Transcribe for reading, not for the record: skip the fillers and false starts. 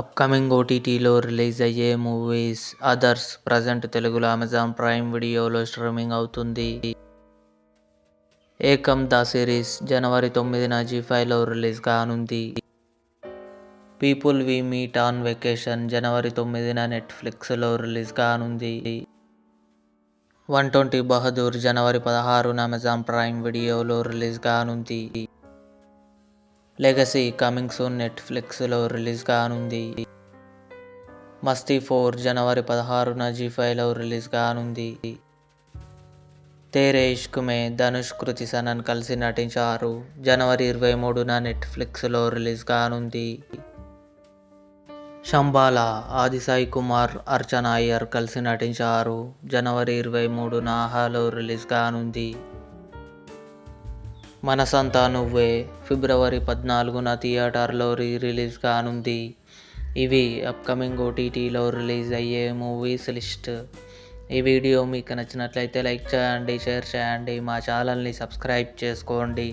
Upcoming ఓటీటీలో release అయ్యే movies others present తెలుగులో అమెజాన్ ప్రైమ్ వీడియోలో స్ట్రీమింగ్ అవుతుంది. ఏకం ద సిరీస్ జనవరి 9న జీ5లో రిలీజ్ కానుంది. People we meet on vacation జనవరి 9న నెట్ఫ్లిక్స్లో రిలీజ్ కానుంది. 120 బహదూర్ జనవరి 16న అమెజాన్ ప్రైమ్ వీడియోలో రిలీజ్ కానుంది. లెగసీ కమింగ్ సూన్ నెట్ఫ్లిక్స్లో రిలీజ్ కానుంది. మస్తీ 4 జనవరి 16న జీ5లో రిలీజ్ కానుంది. తేరే ఇష్క్ మే ధనుష్ కృతి సనన్ కలిసి నటించారు. జనవరి 23న నెట్ఫ్లిక్స్లో రిలీజ్ కానుంది. శంబాల ఆది సాయి కుమార్, అర్చన అయ్యర్ కలిసి నటించారు. జనవరి 23న ఆహాలో రిలీజ్ కానుంది. మనసంతా నువ్వే ఫిబ్రవరి 14న థియేటర్లో రిలీజ్ కానుంది. ఇవి అప్కమింగ్ ఓటీటీలో రిలీజ్ అయ్యే మూవీస్ లిస్ట్. ఈ వీడియో మీకు నచ్చినట్లయితే లైక్ చేయండి, షేర్ చేయండి, మా ఛానల్ని సబ్స్క్రైబ్ చేసుకోండి.